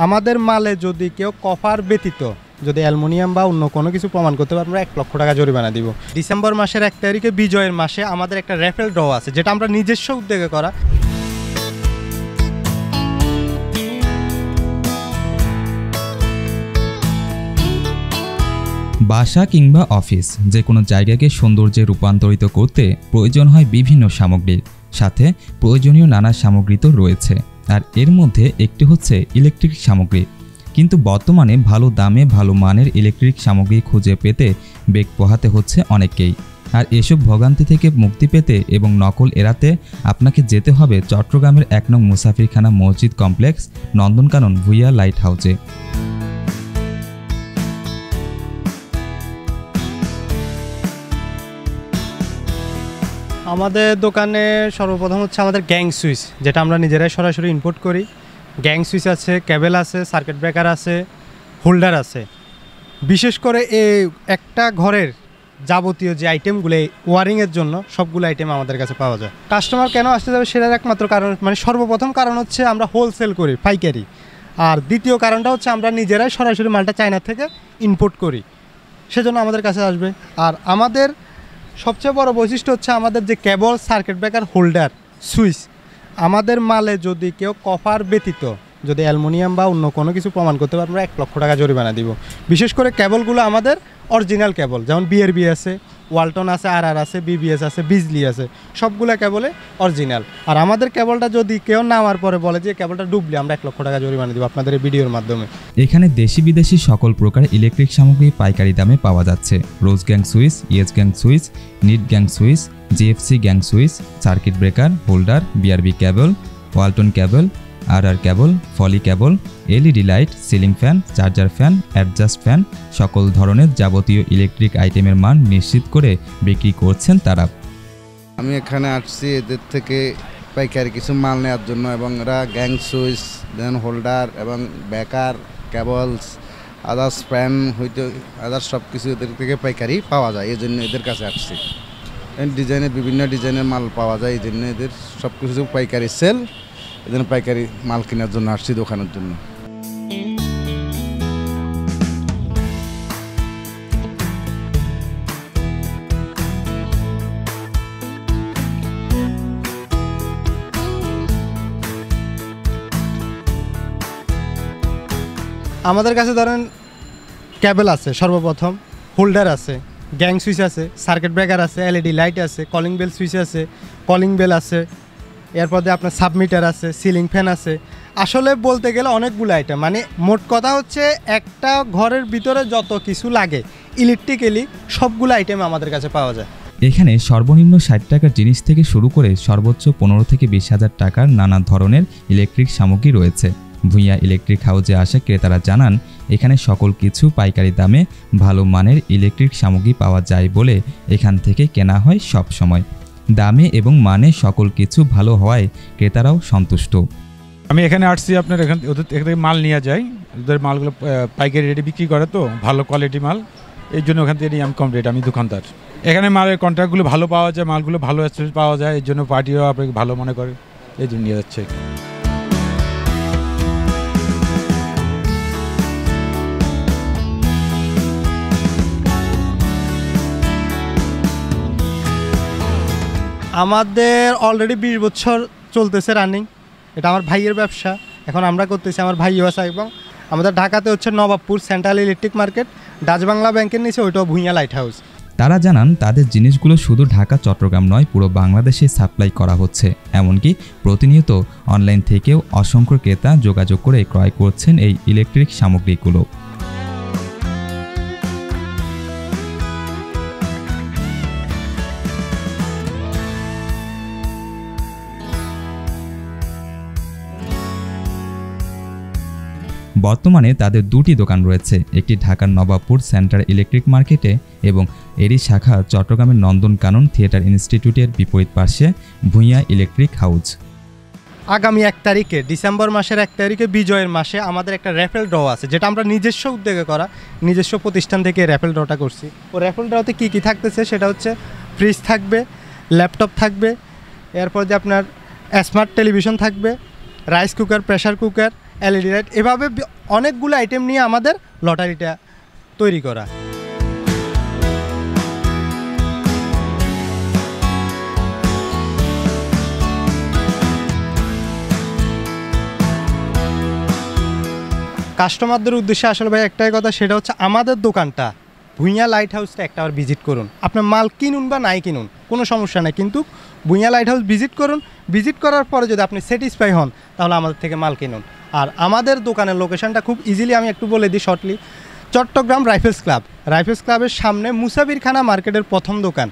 আমাদের মালে যদি কেউ কপার ব্যতীত যদি অ্যালুমিনিয়াম বা অন্য কোনো কিছু প্রমাণ করতে পারে আমরা 1 লক্ষ টাকা জরিমানা দিব। ডিসেম্বর মাসের 1 তারিখে বিজয়ের মাসে আমাদের একটা র্যাফেল ড্র আছে, যেটা আমরা নিজস্ব উদ্যোগে করা। বাসা কিংবা অফিস যে কোনো জায়গাকে সৌন্দর্যে রূপান্তরিত করতে প্রয়োজন হয় বিভিন্ন সামগ্রীর, সাথে প্রয়োজনীয় নানা সামগ্রী তো রয়েছে, আর এর মধ্যে একটি হচ্ছে ইলেকট্রিক সামগ্রী। কিন্তু বর্তমানে ভালো দামে ভালো মানের ইলেকট্রিক সামগ্রী খুঁজে পেতে বেগ পোহাতে হচ্ছে অনেককেই। আর এসব ভোগান্তি থেকে মুক্তি পেতে এবং নকল এড়াতে আপনাকে যেতে হবে চট্টগ্রামের 1 নং মুসাফিরখানা মসজিদ কমপ্লেক্স নন্দনকানন ভুইয়া লাইট হাউসে। আমাদের দোকানে সর্বপ্রথম হচ্ছে আমাদের গ্যাং সুইচ, যেটা আমরা নিজেরাই সরাসরি ইম্পোর্ট করি। গ্যাং সুইচ আছে, কেবল আছে, সার্কিট ব্রেকার আছে, হোল্ডার আছে। বিশেষ করে এই একটা ঘরের যাবতীয় যে আইটেমগুলো ওয়ারিংয়ের জন্য সবগুলো আইটেম আমাদের কাছে পাওয়া যায়। কাস্টমার কেন আসতে যাবে সেটার একমাত্র কারণ, মানে সর্বপ্রথম কারণ হচ্ছে আমরা হোলসেল করি, পাইকারি। আর দ্বিতীয় কারণটা হচ্ছে আমরা নিজেরাই সরাসরি মালটা চায়না থেকে ইম্পোর্ট করি, সেজন্য আমাদের কাছে আসবে। আর আমাদের সবচেয়ে বড় বৈশিষ্ট্য হচ্ছে আমাদের যে কেবল, সার্কিট ব্রেকার, হোল্ডার, সুইচ, আমাদের মালে যদি কেউ কপার ব্যতীত যদি অ্যালুমিনিয়াম বা অন্য কোনো কিছু প্রমাণ করতে পারে আমরা 1 লক্ষ টাকা জরিমানা দিব। বিশেষ করে কেবলগুলো আমাদের অরিজিনাল কেবল, যেমন বিআরবি আছে, ওয়ালটন আছে, আর আছে, বিবিএস আছে, বিজলি আছে, সবগুলো কেবলে অরিজিনাল। আর আমাদের কেবলটা যদি কেউ নামার পরে বলে যে কেবলটা ডুবলে আমরা 1 লক্ষ টাকা জরিমানা দিব আপনাদের এই ভিডিওর মাধ্যমে। এখানে দেশি বিদেশি সকল প্রকার ইলেকট্রিক সামগ্রী পাইকারি দামে পাওয়া যাচ্ছে। Rose gang switch, yes gang switch, নিট gang switch, GFC gang switch, circuit breaker, holder, BRB cable, Walton cable, আর কেবল, ফলি cable, LED light, ceiling fan, charger fan, adjust fan, সকল ধরনের যাবতীয় ইলেকট্রিক আইটেমের মান নিশ্চিত করে বিক্রি করছেন তারা। আমি এখানে আসছি এদের থেকে পাইকারি কিছু মাল নেওয়ার জন্য, এবং এরা গ্যাং সুইচ, দেন হোল্ডার এবং ব্রেকার, কেবলস, আদার্স ফ্যান হইতে আদার্স সব কিছু এদের থেকে পাইকারি পাওয়া যায়, এই জন্য এদের কাছে আসছি। ডিজাইনের বিভিন্ন ডিজাইনের মাল পাওয়া যায়, এই জন্য এদের সব কিছু পাইকারি সেল, এই জন্য পাইকারি মাল কেনার জন্য আসছি দোকানের জন্য। আমাদের কাছে ধরেন কেবল আছে, সর্বপ্রথম হোল্ডার আছে, গ্যাং সুইচ আছে, সার্কিট ব্রেকার আছে, এলইডি লাইট আছে, কলিং বেল সুইচ আছে, কলিং বেল আছে, এরপর দিয়ে আপনার সাবমিটার আছে, সিলিং ফ্যান আছে। আসলে বলতে গেলে অনেকগুলো আইটেম, মানে মোট কথা হচ্ছে একটা ঘরের ভিতরে যত কিছু লাগে ইলেকট্রিক্যালি সবগুলো আইটেম আমাদের কাছে পাওয়া যায়। এখানে সর্বনিম্ন 60 টাকার জিনিস থেকে শুরু করে সর্বোচ্চ 15 থেকে 20,000 টাকার নানা ধরনের ইলেকট্রিক সামগ্রী রয়েছে। ভুইয়া ইলেকট্রিক হাউসে আসা ক্রেতারা জানান এখানে সকল কিছু পাইকারি দামে ভালো মানের ইলেকট্রিক সামগ্রী পাওয়া যায় বলে এখান থেকে কেনা হয় সব সময়। দামে এবং মানে সকল কিছু ভালো হওয়ায় ক্রেতারাও সন্তুষ্ট। আমি এখানে আসছি আপনার ওদের থেকে মাল নিয়ে যাই, ওদের মালগুলো পাইকারি রেটে বিক্রি করে, তো ভালো কোয়ালিটি মাল, এই জন্য ওখান থেকে নিয়ে আমি কম রেট, আমি দোকানদার। এখানে মালের কন্ট্রাক্টগুলো ভালো পাওয়া যায়, মালগুলো ভালো পাওয়া যায়, এই জন্য পার্টিও আপনাকে ভালো মনে করে, এই জন্য নিয়ে যাচ্ছে। আমাদের অলরেডি 20 বছর চলতেছে রানিং, এটা আমার ভাইয়ের ব্যবসা, এখন আমরা করতেছি, আমার ভাইও আছে। এবং আমাদের ঢাকাতে হচ্ছে Nawabpur central electric market, Dutch Bangla ব্যাংকের নিচে, ওইটাও ভুইয়া লাইট হাউস। তারা জানান তাদের জিনিসগুলো শুধু ঢাকা চট্টগ্রাম নয়, পুরো বাংলাদেশে সাপ্লাই করা হচ্ছে। এমনকি প্রতিনিয়ত অনলাইন থেকেও অসংখ্য ক্রেতা যোগাযোগ করে ক্রয় করছেন এই ইলেকট্রিক সামগ্রীগুলো। বর্তমানে তাদের 2টি দোকান রয়েছে, একটি ঢাকার নবাবপুর সেন্ট্রাল ইলেকট্রিক মার্কেটে এবং এরই শাখা চট্টগ্রামের নন্দনকানন থিয়েটার ইনস্টিটিউটের বিপরীত পাশে ভুইয়া ইলেকট্রিক হাউস। আগামী 1 তারিখে, ডিসেম্বর মাসের 1 তারিখে বিজয়ের মাসে আমাদের একটা র্যাফেল ড্র আছে, যেটা আমরা নিজস্ব উদ্যোগে করা, নিজস্ব প্রতিষ্ঠান থেকে র্যাফেল ড্রটা করছি। ও র্যাফেল ড্রতে কী কী থাকতেছে সেটা হচ্ছে ফ্রিজ থাকবে, ল্যাপটপ থাকবে, এরপর যে আপনার স্মার্ট টেলিভিশন থাকবে, rice cooker, pressure cooker, LED light, এভাবে অনেকগুলো আইটেম নিয়ে আমাদের লটারিটা তৈরি করা। কাস্টমারদের উদ্দেশ্যে আসলে ভাই একটাই কথা, সেটা হচ্ছে আমাদের দোকানটা ভুঁইয়া লাইট হাউসটা একটাবার ভিজিট করুন। আপনার মাল কিনুন বা নাই কিনুন কোনো সমস্যা নেই, কিন্তু ভুঁইয়া লাইট হাউস ভিজিট করুন। ভিজিট করার পরে যদি আপনি স্যাটিসফাই হন তাহলে আমাদের থেকে মাল কিনুন। আর আমাদের দোকানের লোকেশনটা খুব ইজিলি আমি একটু বলে দিই shortly. Chittagong rifles club, rifles ক্লাবের সামনে মুসাফিরখানা মার্কেটের প্রথম দোকান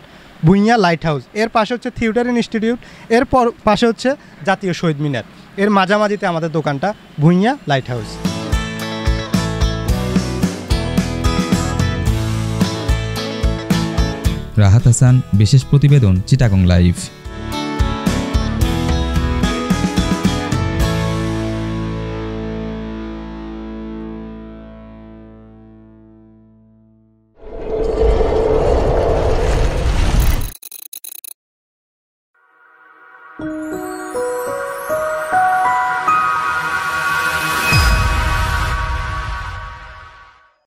ভুঁইয়া লাইট হাউস। এর পাশে হচ্ছে থিয়েটার ইনস্টিটিউট, এর পাশে হচ্ছে জাতীয় শহীদ মিনার, এর মাঝামাঝিতে আমাদের দোকানটা ভুঁইয়া লাইট হাউস। রাহাত হাসান, বিশেষ প্রতিবেদন, চিটাগং লাইভ। you